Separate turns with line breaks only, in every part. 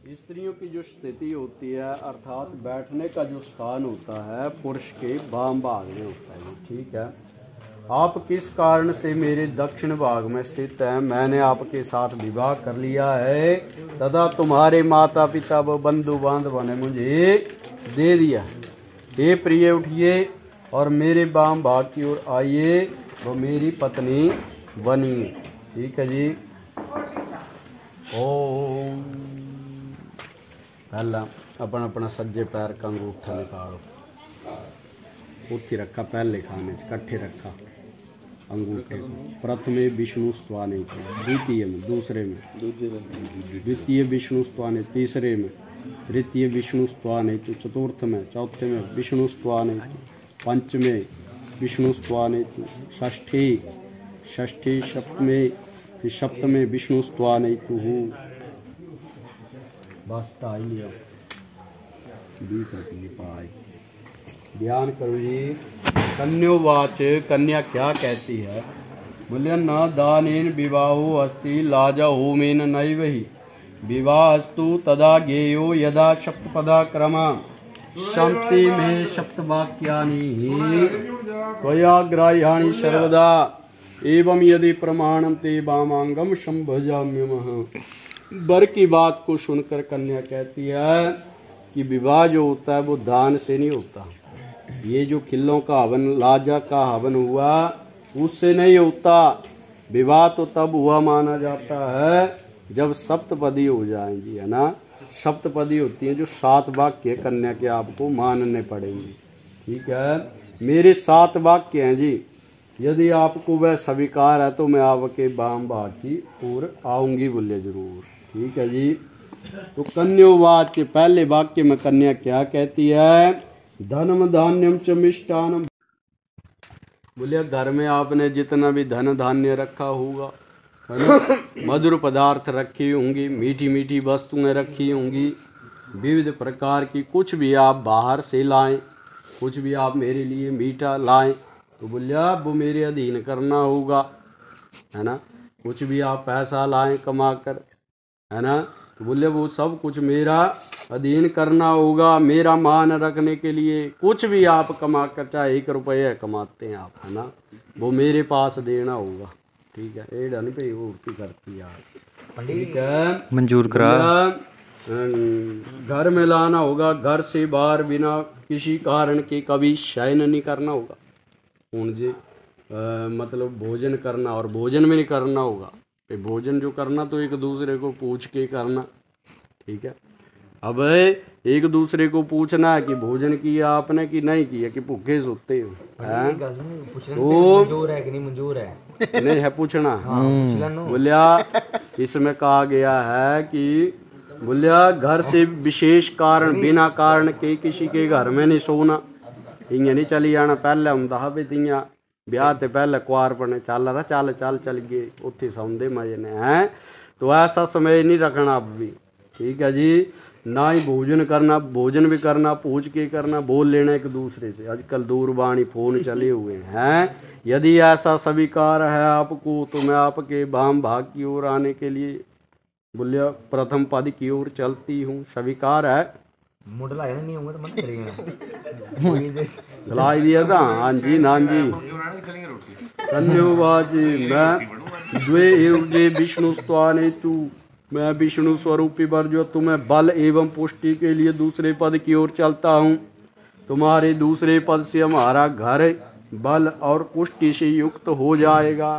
स्त्रियों की जो स्थिति होती है अर्थात बैठने का जो स्थान होता है पुरुष के वाम भाग में होता है। ठीक है, आप किस कारण से मेरे दक्षिण भाग में स्थित हैं, मैंने आपके साथ विवाह कर लिया है तथा तुम्हारे माता पिता व बंधु बांधव ने मुझे दे दिया। हे प्रिय, उठिए और मेरे वाम भाग की ओर आइए वो मेरी पत्नी बनिए। ठीक है जी। ओम। पहला अपना अपना सज्जे पैर का अंगूठा निकालो, उठी रखा, पहले खाने कट्ठे रखा अंगूठे को। प्रथमे विष्णु स्तवाने, द्वितीय में, दूसरे में, द्वितीय विष्णु स्तवाने, तीसरे में, तृतीय विष्णु स्तवाने, चतुर्थ में, चौथे में विष्णु स्तवाने, पंचमे विष्णु स्तवाने, षष्ठी सप्तमे, फिर सप्तमे विष्णु स्तवाने बस टाई लिया। पाए ध्यान करो जी। कन्योवाच, कन्या क्या कहती है? बोले न दानेन विवाहो अस्ति लाजा होमेन नैव हि विवाहस्तु तदा ज्ञेयो यदा सप्तपदा क्रमा शांति में सप्तवाक्यानि त्वयाग्राह्यानि सर्वदा एवं यदि प्रमाणम ते वामांगम संभजाम्यमः। वर की बात को सुनकर कन्या कहती है कि विवाह जो होता है वो दान से नहीं होता। ये जो खिल्लों का हवन, लाजा का हवन हुआ, उससे नहीं होता। विवाह तो तब हुआ माना जाता है जब सप्तपदी हो जाएंगी, है ना। सप्तपदी होती हैं जो 7 वाक्य कन्या के आपको मानने पड़ेंगे। ठीक है, मेरे 7 वाक्य हैं जी। यदि आपको वह स्वीकार है तो मैं आपके वाम भाग की ओर आऊंगी, बोले जरूर। ठीक है जी। तो कन्योवाच के पहले वाक्य में कन्या क्या कहती है? धनम धान्यम च मिष्टानम। बोलिए घर में आपने जितना भी धन धान्य रखा होगा, है ना, मधुर पदार्थ रखी होंगी, मीठी मीठी वस्तुएं रखी होंगी, विविध प्रकार की, कुछ भी आप बाहर से लाएं, कुछ भी आप मेरे लिए मीठा लाएं तो बोलिए वो मेरे अधीन करना होगा, है ना। कुछ भी आप पैसा लाएं कमा कर, है ना, तो बोले वो सब कुछ मेरा अधीन करना होगा, मेरा मान रखने के लिए। कुछ भी आप कमा कर, चाहे 1 रुपये कमाते हैं आप, है ना, वो मेरे पास देना होगा। ठीक है, ये डन पे वो की करती यार। ठीक है, मंजूर करा। घर में लाना होगा, घर से बाहर बिना किसी कारण के कभी शयन नहीं करना होगा। जी मतलब भोजन करना, और भोजन में नहीं करना होगा। भोजन जो करना तो एक दूसरे को पूछ के करना। ठीक है, अब एक दूसरे को पूछना है कि भोजन किया आपने कि नहीं किया, कि भूखे सोते हो, तो मंजूर है कि नहीं मंजूर है, नहीं है पूछना। बोलिया इसमें कहा गया है कि बोलिया घर से विशेष कारण, बिना कारण के किसी के घर में नहीं सोना। इं नहीं चली जाना। पहले होंदा हा भी तियां ब्याह ते पहले कुआरपने चल रहा, चल चल चल गए उत्थे सौंदे मजे ने, हैं। तो ऐसा समय नहीं रखना अब भी। ठीक है जी। ना ही भोजन करना, भोजन भी करना पूछ के करना, बोल लेना एक दूसरे से। आजकल दूरवाणी फोन चले हुए हैं। यदि ऐसा स्वीकार है आपको तो मैं आपके वाम भाग की ओर आने के लिए बोलिए प्रथम पद की ओर चलती हूँ। स्वीकार है? नहीं होगा तो मना खिलाई दिया था। हाँ जी, ना जी। धन्यवाद। मैं द्वे एवं विष्णु स्तवाने तू, मैं विष्णु स्वरूपी वर जो तुम्हें बल एवं पुष्टि के लिए दूसरे पद की ओर चलता हूँ। तुम्हारे दूसरे पद से हमारा घर बल और पुष्टि से युक्त हो जाएगा।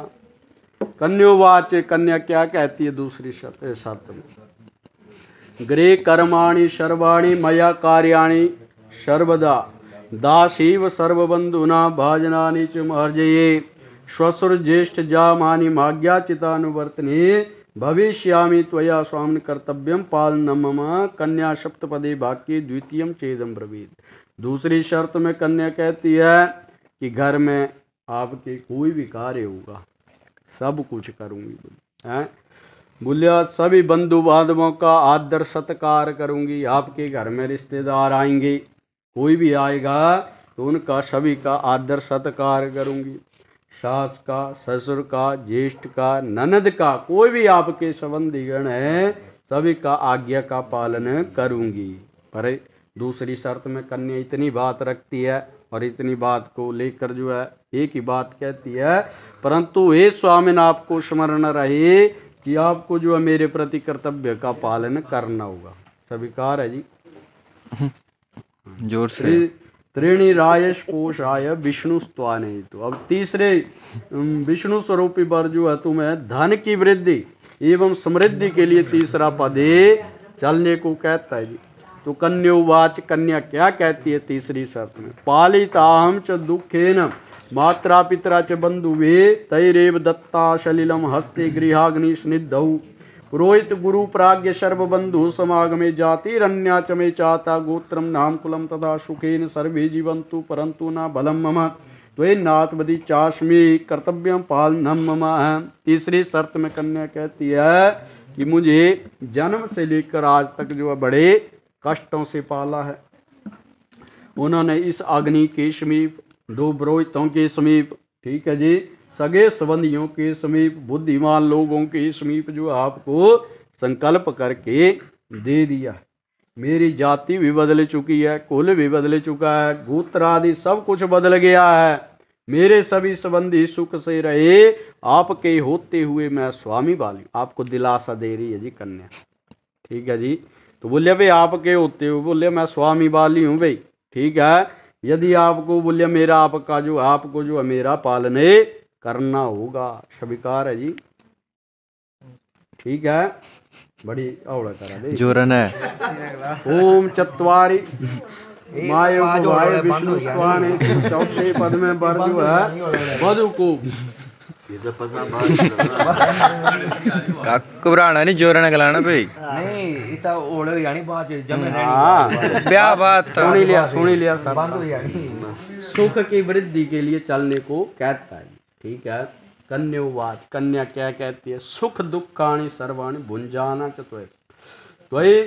कन्योवाच, कन्या क्या कहती है दूसरी शर्त में? गृहे कर्माणि सर्वाणि मया कार्याणि सर्वदा दासीव सर्वबंधुना भाजनानि च महर्जये श्वशुर ज्येष्ठ जामानि माज्ञाचितानुवर्तने भविष्यामि त्वया स्वामिन् कर्तव्यम पालनम मम। कन्या सप्तपदे वाक्ये द्वितीयम चेदम ब्रवीत। दूसरी शर्त में कन्या कहती है कि घर में आपके कोई भी कार्य होगा सब कुछ करूँगी, हैं। बोलिया सभी बंधु बांधवों का आदर सत्कार करूंगी। आपके घर में रिश्तेदार आएंगे, कोई भी आएगा तो उनका सभी का आदर सत्कार करूंगी। सास का, ससुर का, ज्येष्ठ का, ननद का, कोई भी आपके संबंधी गण है सभी का आज्ञा का पालन करूंगी। पर दूसरी शर्त में कन्या इतनी बात रखती है और इतनी बात को लेकर जो है एक ही बात कहती है, परंतु हे स्वामिन आपको स्मरण रहे कि आपको जो है मेरे प्रति कर्तव्य का पालन करना होगा। स्वीकार है जी?
जोर से।
त्रीणी रायश पोषाय विष्णु स्तवाने। तो अब तीसरे विष्णु स्वरूपी वर जो है तुम्हें धन की वृद्धि एवं समृद्धि के लिए तीसरा पद चलने को कहता है जी। तो कन्योवाच, कन्या क्या कहती है तीसरी शर्त में? पालिताहम च दुखेन मात्रा पितरा च बंधुवे तैरेव दत्ता सलिलम हस्ते गृहाग्नि स्निद्धौ पुरोहित गुरु प्राज्ञ सर्वबंधु समागमे जातिरन्या च मे चाता गोत्रम नाम कुलम तथा सुखेन सर्वे जीवन्तु परंतु न बलम मम त्वयेनात्मदि चास्मि कर्तव्यम पालनम मम। तीसरी शर्त में कन्या कहती है कि मुझे जन्म से लेकर आज तक जो है बड़े कष्टों से पाला है। उन्होंने इस अग्नि के समीप, दो पुरोहितों के समीप, ठीक है जी, सगे संबंधियों के समीप, बुद्धिमान लोगों के समीप जो आपको संकल्प करके दे दिया है। मेरी जाति भी बदल चुकी है, कुल भी बदल चुका है, गोत्र आदि सब कुछ बदल गया है। मेरे सभी संबंधी सुख से रहे, आपके होते हुए मैं स्वामी वाली। आपको दिलासा दे रही है जी कन्या, ठीक है जी। तो बोले भाई आपके होते हुए, बोले मैं स्वामी वाली हूँ भाई, ठीक है। यदि आपको बोले मेरा आपका जो, आपको जो है मेरा पालन करना होगा। स्वीकार है जी? ठीक है, बड़ी औड़ करा दे
जोरन है।
ओम चत्वारी मायो भाई विष्णु स्वाने। चौथे पद में वर जो है वधु को
घबराना नहीं, जोरन गलाना भाई
नहीं इता ओले यानी बात जमे
ब्याह बात
सुन लिया सुख की वृद्धि के लिए चलने को कहता है, ठीक है। कन्योवाच, कन्या क्या कहती है? सुख दुखानि सर्वाणि भुंजाना च त्वयि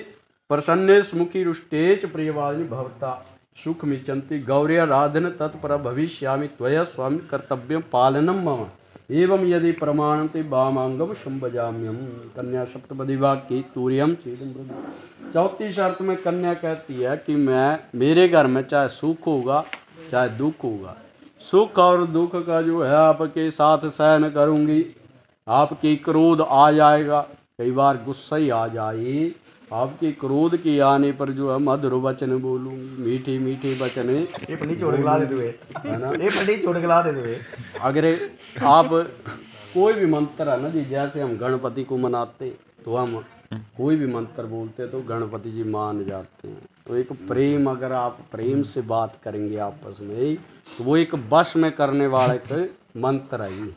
प्रसन्नेश मुखी रुष्टेच प्रियवादिनी भवता सुख मिचंती गौर्य राधन तत्पर भविष्यामि त्वया स्वामी कर्तव्यम पालनम मम एवं यदि प्रमाणते वामांगम संभजाम्यम। कन्या सप्तपदी वाक्य तूर्यम चेदम। चौथी शर्त में कन्या कहती है कि मैं, मेरे घर में चाहे सुख होगा चाहे दुख होगा, सुख और दुख का जो है आपके साथ सहन करूंगी। आपकी क्रोध आ जाएगा, कई बार गुस्सा ही आ जाए, आपके क्रोध के आने पर जो है मधुर वचन बोलूंगी, मीठी मीठी वचन अगर आप कोई भी मंत्र है ना जी, जैसे हम गणपति को मनाते तो हम कोई भी मंत्र बोलते तो गणपति जी मान जाते हैं। तो एक प्रेम, अगर आप प्रेम से बात करेंगे आपस में, तो वो एक वश में करने वाला एक मंत्र है जी,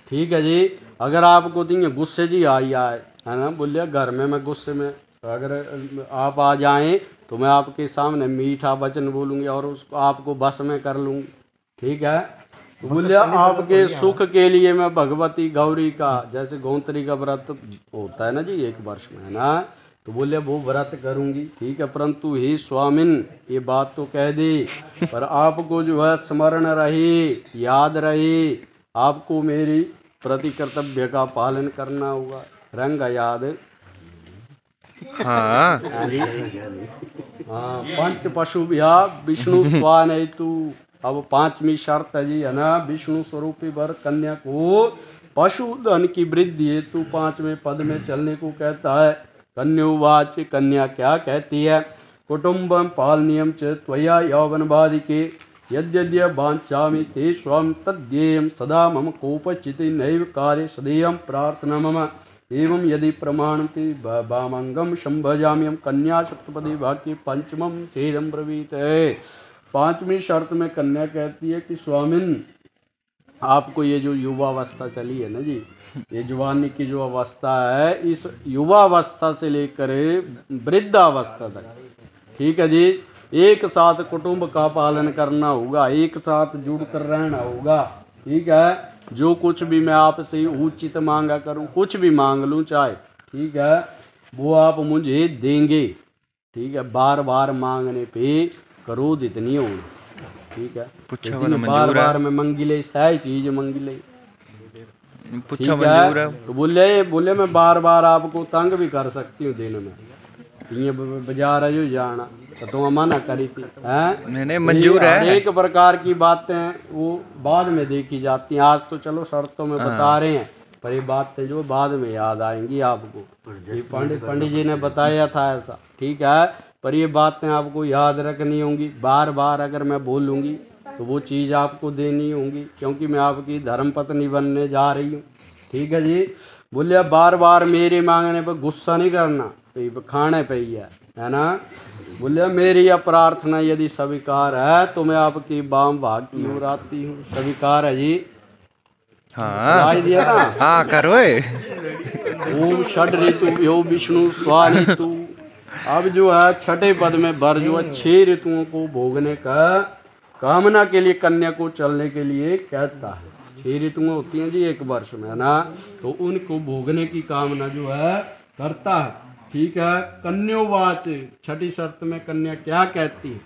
ठीक है जी। अगर आपको तो गुस्से जी आई आए है ना, बोलिए घर में मैं गुस्से में, अगर आप आ जाएं तो मैं आपके सामने मीठा वचन बोलूँगी और उसको आपको बस में कर लूँगी, ठीक है। तो बोलिए आपके सुख के लिए मैं भगवती गौरी का, जैसे गौंतरी का व्रत होता है ना जी एक वर्ष में, है ना, तो बोले वो व्रत करूँगी, ठीक है। परंतु हे स्वामिन, ये बात तो कह दी, पर आपको जो है स्मरण रहे, याद रहे, आपको मेरी प्रति कर्तव्य का पालन करना होगा। रंग याद?
हाँ
हाँ। पंच पशु विष्णु स्वान है तू। अब पांचवी शर्त है जी, है ना, विष्णु स्वरूपी वर कन्या को पशुधन की वृद्धि हेतु पांचवें पद में चलने को कहता है। कन्योवाच, कन्या क्या कहती है? कुटुंबम पालनीयम च त्वया यौवनवादिके यद्यद्य वाञ्छामि ते स्वं तद्ध्येयं सदा मम कोपचिति नैव कार्य सदेयं प्रार्थना मम एवं यदि प्रमाणते वामांगम संभजाम्यम। कन्या सप्तपदी वाक्य पंचमम छेदम ब्रवीत है। पांचवी शर्त में कन्या कहती है कि स्वामिन, आपको ये जो युवावस्था चली है ना जी, ये जवानी की जो अवस्था है, इस युवावस्था से लेकर वृद्धावस्था तक, ठीक है जी, एक साथ कुटुंब का पालन करना होगा, एक साथ जुड़कर रहना होगा, ठीक है। जो कुछ भी मैं आपसे उचित मांगा करूं, कुछ भी मांग लूं चाहे, ठीक है, वो आप मुझे देंगे, ठीक है। बार बार मांगने पे क्रोधित नहीं होना, ठीक है। बार बार में मंगिले, सही चीज मंगिले,
पूछा मंजूर है।
तो बोले मैं बार बार आपको तंग भी कर सकती हूँ दिन में, ये बाजार जो जाना तो तुम मना करी थी हैं।
नहीं मंजूर है।
एक प्रकार की बातें वो बाद में देखी जाती हैं, आज तो चलो शर्तों में बता रहे हैं, पर ये बातें जो बाद में याद आएंगी आपको। ये पंडित जी ने बताया था ऐसा, ठीक है, पर ये बातें आपको याद रखनी होंगी। बार बार अगर मैं बोलूँगी तो वो चीज़ आपको देनी होंगी, क्योंकि मैं आपकी धर्मपत्नी बनने जा रही हूँ। ठीक है जी। बोलिए बार बार मेरे मांगने पर गुस्सा नहीं करना, तो ये खाने पे ही है ना। बोलिए मेरी यह प्रार्थना यदि स्वीकार है तो मैं आपकी बाम भाग की ओर आती हूँ। स्वीकार है जी।
हाँ
दिया ना।
हाँ करो।
ओम षड ऋतु यो विष्णु स्वालितु। अब जो है छठे पद में वर जो है 6 ऋतुओं को भोगने का कामना के लिए कन्या को चलने के लिए कहता है। 6 ऋतुएं होती हैं जी एक वर्ष में, है ना, तो उनको भोगने की कामना जो है करता है। ठीक है। कन्योवाच, छठी शर्त में कन्या क्या कहती है?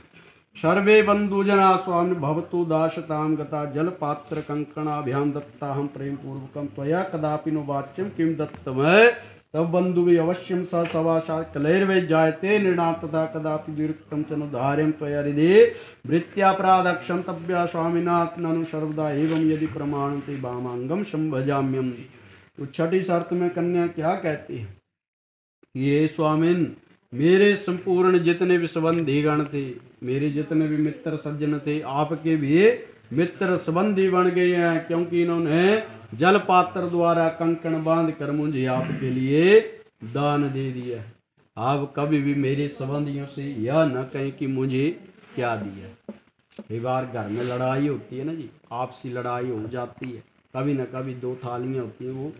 सर्वे बंधुजना स्वामी भवतु दासताम गता जल पात्र कंकणाभ्याम दत्ता हम प्रेम पूर्वकम त्वया कदापि नो वाच्यम किम दत्तमय तब बंधु भी अवश्यम स सवासा कलैर्वे जायते नृणाम तथा कदापि दीर्घम चनुधार्यम त्वया हृदये वृत्त्यापराधक्षम तब्या स्वामिनाथ ननु सर्वदा एवं यदि प्रमाणते वामांगम संभजाम्यम। तो छठी शर्त में कन्या क्या कहती है? ये स्वामिन, मेरे संपूर्ण जितने भी संबंधी गण थे, मेरे जितने भी मित्र सज्जन थे, आपके भी मित्र संबंधी बन गए हैं, क्योंकि इन्होंने जल पात्र द्वारा कंकण बांध कर मुझे आपके लिए दान दे दिया। आप कभी भी मेरे संबंधियों से यह न कहें कि मुझे क्या दिया। कई बार घर में लड़ाई होती है ना जी, आपसी लड़ाई हो जाती है, कभी न कभी 2 थालियां होती हैं वो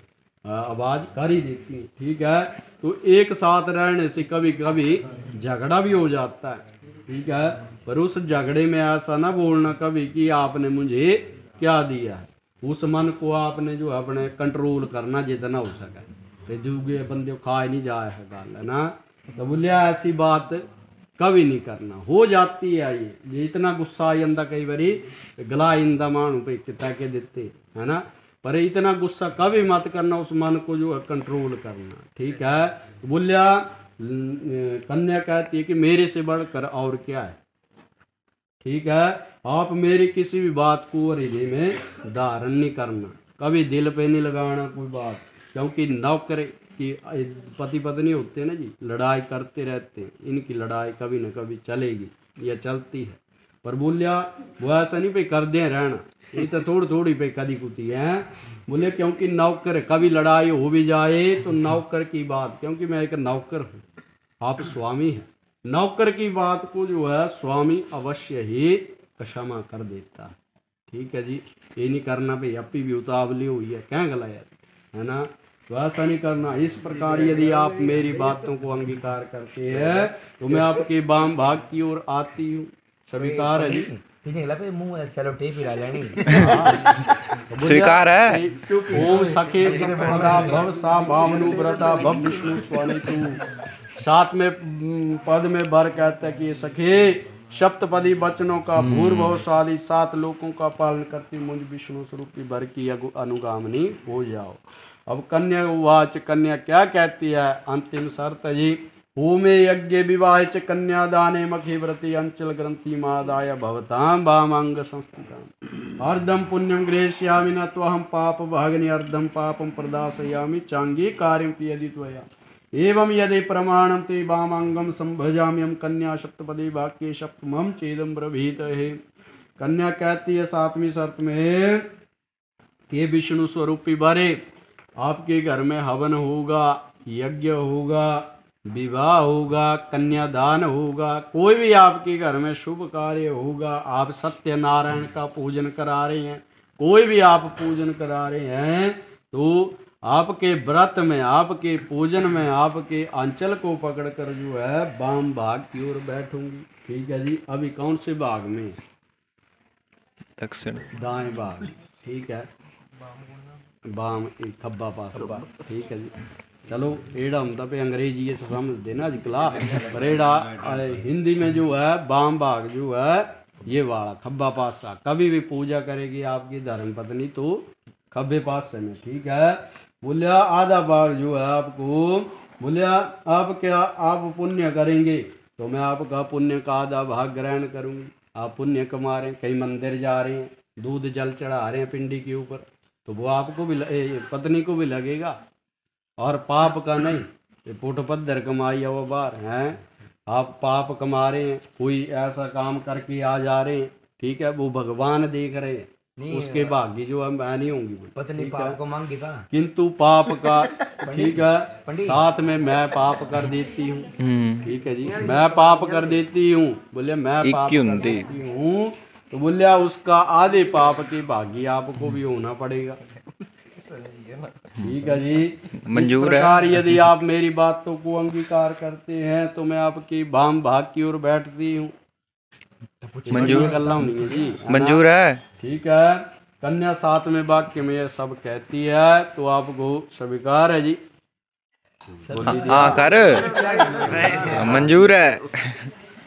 आवाज कर ही देती है। ठीक है। तो एक साथ रहने से कभी कभी झगड़ा भी हो जाता है। ठीक है। पर उस झगड़े में ऐसा ना बोलना कभी कि आपने मुझे क्या दिया है। उस मन को आपने जो अपने कंट्रोल करना जितना हो सके, दूसरे बंदे को खा नहीं जाए है गाल, है ना। तो बोलिए ऐसी बात कभी नहीं करना। हो जाती है ये इतना गुस्सा आई अंदा कई बारी गला इंदा मानू पे के देते, है ना, पर इतना गुस्सा कभी मत करना, उस मन को जो है कंट्रोल करना। ठीक है। बोलिया कन्या कहती है कि मेरे से बढ़कर और क्या है। ठीक है। आप मेरी किसी भी बात को हृदय में धारण नहीं करना, कभी दिल पे नहीं लगाना कोई बात, क्योंकि नौकर की पति पत्नी होते हैं ना जी, लड़ाई करते रहते हैं, इनकी लड़ाई कभी न कभी चलेगी या चलती है। पर बोलिया वो ऐसा नहीं पे कर दे रहना, ये तो थोड़ी थोड़ी पे कदी कुती है। बोले क्योंकि नौकर कभी लड़ाई हो भी जाए तो नौकर की बात, क्योंकि मैं एक नौकर हूँ, आप स्वामी हैं, नौकर की बात को जो है स्वामी अवश्य ही क्षमा कर देता है। ठीक है जी। ये नहीं करना भाई अपी भी उतावली हुई है क्या गला यार, है ना, तो ऐसा नहीं करना। इस प्रकार यदि आप मेरी बातों को अंगीकार करते हैं तो मैं आपके वाम भाग की ओर आती हूँ। स्वीकार है जी।
स्वीकार है।
ओम सखे सपदा भव सा भावनुव्रता भव विष्णु स्वालितु। 7 में पद में वर कहता है कि ये सखे सप्तपदी वचनों का भूर्भवशाली 7 लोकों का पालन करती मुझ विष्णु स्वरूपी वर की अनुगामिनी हो जाओ। अब कन्या उवाच, कन्या क्या कहती है? अंतिम शर्त जी। होमे यज्ञ विवाह च कन्यादाने मखी व्रति अंचल ग्रंथि मादाय भवतां वामांग संस्थिताम्। अर्धम पुण्यम गृहीष्यामि न त्वहं पाप भागिनी अर्धम पापम प्रदासयामि चांगी कार्यम यदि त्वया एवं यदि प्रमाणम ते वामांगम संभजाम्यम। कन्या सप्तपदी वाक्य सप्तमम चेदम ब्रवीत है। कन्या कहती है 7वीं शर्त में कि विष्णु स्वरूपी बारे आपके घर में हवन होगा, यज्ञ होगा, विवाह होगा, कन्यादान होगा, कोई भी आपके घर में शुभ कार्य होगा, आप सत्यनारायण का पूजन करा रहे हैं, कोई भी आप पूजन करा रहे हैं, तो आपके व्रत में, आपके पूजन में, आपके आंचल को पकड़कर जो है वाम भाग की ओर बैठूंगी। ठीक है जी। अभी कौन से भाग में?
दक्षिण
दाएं भाग। ठीक है। बाम खब्बा पास। ठीक है जी। चलो एड़ा होता पे अंग्रेजी ये तो समझ देना अजकला, पर एड़ा हिंदी में जो है बाम भाग जो है ये वाला खब्बा पासा। कभी भी पूजा करेगी आपकी धर्म पत्नी तो खब्बे पास से में, ठीक है। बोलिया आधा भाग जो है आपको, बोलिया आप क्या आप पुण्य करेंगे तो मैं आपका पुण्य का आधा भाग ग्रहण करूंगी। आप पुण्य कमा रहे हैं, कई मंदिर जा रहे हैं, दूध जल चढ़ा रहे हैं पिंडी के ऊपर, तो वो आपको भी पत्नी को भी लगेगा, और पाप का नहीं। ये पुट पद्धर कमाई वो बार हैं, आप पाप कमा रहे हैं, कोई ऐसा काम करके आ जा रहे हैं, ठीक है, वो भगवान देख रहे हैं, उसके भाग्य जो है मैं नहीं होंगी
पत्नी पाप को मांगी था,
किंतु पाप का ठीक है साथ में मैं पाप कर देती हूँ, ठीक है जी, मैं पाप कर देती हूँ। बोले मैं पाप कर देती हूँ तो बोलिया उसका आधे पाप के भागी आपको भी होना पड़ेगा, ठीक है जी। मंजूर है। यदि आप मेरी बातों को अंगीकार करते हैं तो मैं आपकी वाम भाग की ओर बैठती हूँ। मंजूर कर रहा हूँ नहीं जी, मंजूर है, ठीक है। कन्या 7वें वाक्य में ये सब कहती है तो आपको स्वीकार है जी, हाँ कर मंजूर है।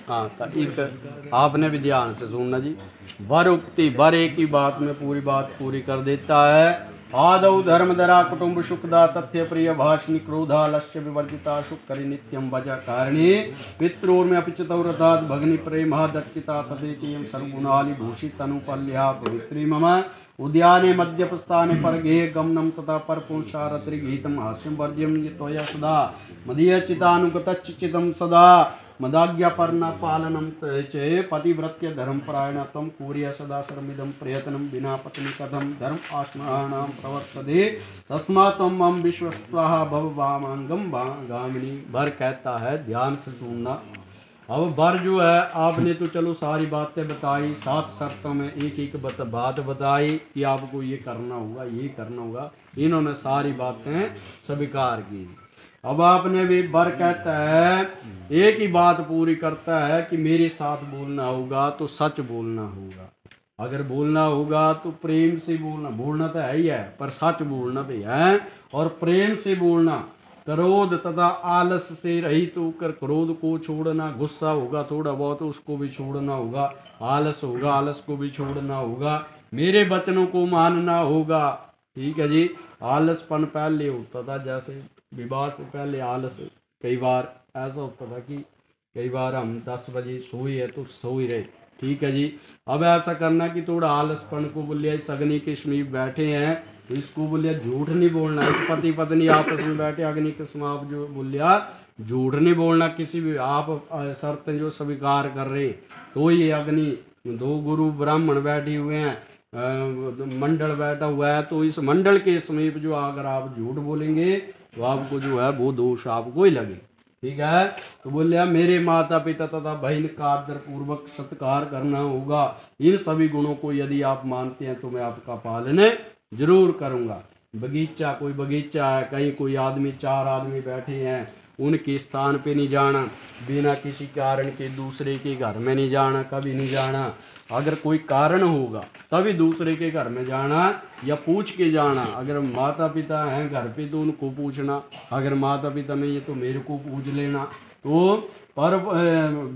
हाँ एक आपने भी ध्यान से सुनना जी। वर उक्ति, वर एक ही बात में पूरी बात पूरी कर देता है। आदौ धर्मधरा कुटुंब सुखदा तथ्य प्रिय भाषणी क्रोधा लक्ष्य विवर्जिता सुख करी नित्यम वजा कारणी पित्रोर्म्य अपिचितौरथात् भगनी प्रेमा दक्षिता तदेकीयं सर्वगुणानि भूषित अनुपल्या पवित्री मम उद्याने मध्यपस्थाने परगे गमनम तथा परपुंसारत्रिगीतम हास्यम वर्ज्यम त्वया सदा मदीयचितानुगतच्चितं सदा मदाज्ञापर्णा पालनम चे पतिव्रत्य धर्मपरायण तम कुर्य सदा सर्वमिदं प्रयत्नं विना पत्नी कथं धर्म आश्रमाणां प्रवर्तते तस्मात् मम विश्वस्ताः भववामांगम गामिनी। वर कहता है ध्यान से सुनना। अब वर जो है आपने तो चलो सारी बातें बताई, 7 शर्तों में एक एक बात बताई कि आपको ये करना होगा ये करना होगा, इन्होंने सारी बातें स्वीकार की। अब आपने भी वर कहता है एक ही बात पूरी करता है कि मेरे साथ बोलना होगा तो सच बोलना होगा, अगर बोलना होगा तो प्रेम से बोलना, बोलना तो है ही है पर सच बोलना भी है, और प्रेम से बोलना, क्रोध तथा आलस से रहित होकर क्रोध को छोड़ना, गुस्सा होगा थोड़ा बहुत उसको भी छोड़ना होगा, आलस होगा आलस को भी छोड़ना होगा, मेरे वचनों को मानना होगा, ठीक है जी। आलसपन पहले होता था, जैसे विवाह से पहले आलस कई बार ऐसा होता था कि कई बार हम 10 बजे सोए है तो सो ही रहे, ठीक है जी। अब ऐसा करना कि थोड़ा आलसपन को बोलिए, सगनी के समीप बैठे हैं तो इसको बोलिए झूठ नहीं बोलना, पति पत्नी आपस में बैठे अग्नि के समीप जो बोलिया झूठ नहीं बोलना, किसी भी आप शर्तें जो स्वीकार कर रहे तो ये अग्नि 2 गुरु ब्राह्मण बैठे हुए हैं, मंडल बैठा हुआ है, तो इस मंडल के समीप जो अगर आप झूठ बोलेंगे तो आपको जो है वो दोष आपको ही लगे, ठीक है। तो बोले मेरे माता पिता तथा बहन का आदर पूर्वक सत्कार करना होगा, इन सभी गुणों को यदि आप मानते हैं तो मैं आपका पालन जरूर करूंगा। बगीचा, कोई बगीचा है, कहीं कोई आदमी 4 आदमी बैठे हैं, उनके स्थान पे नहीं जाना, बिना किसी कारण के दूसरे के घर में नहीं जाना, कभी नहीं जाना, अगर कोई कारण होगा तभी दूसरे के घर में जाना या पूछ के जाना, अगर माता पिता हैं घर पे तो उनको पूछना, अगर माता पिता नहीं है तो मेरे को पूछ लेना। तो पर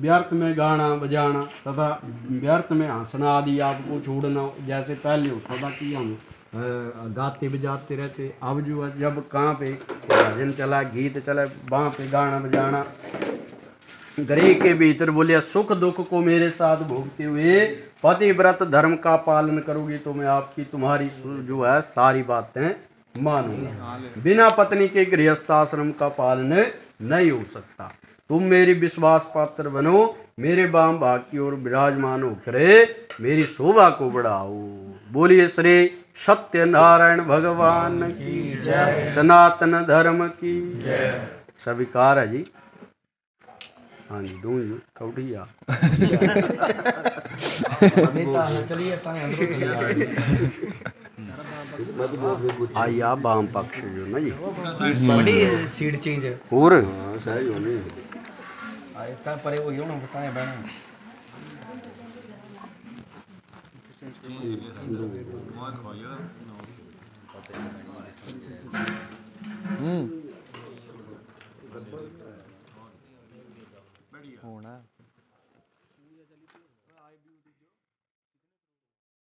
व्यर्थ में गाना बजाना तथा व्यर्थ में हंसना आदि आपको छोड़ना, जैसे पहले होता था कि हम गाते बजाते रहते, अब जो है जब कहाँ पे भजन चला गीत चला वहाँ पे गाना बजाना। गृह के भीतर बोलिए सुख दुख को मेरे साथ भोगते हुए पतिव्रत धर्म का पालन करोगी तो मैं आपकी तुम्हारी जो है सारी बातें मानूंगा। बिना पत्नी के गृहस्थाश्रम का पालन नहीं हो सकता। तुम मेरी विश्वास पात्र बनो, मेरे वाम भाग की ओर विराजमान होकर मेरी शोभा को बढ़ाओ। बोलिए श्री सत्यनारायण भगवान की जय, सनातन धर्म की जय। स्वीकार है जी। हाँ जी दूँ जी कौटिया आइया वाम पक्ष जो ना जी
बड़ी सीट चेंज
और सही होने
आयता परे वो यूं बताए बना
होना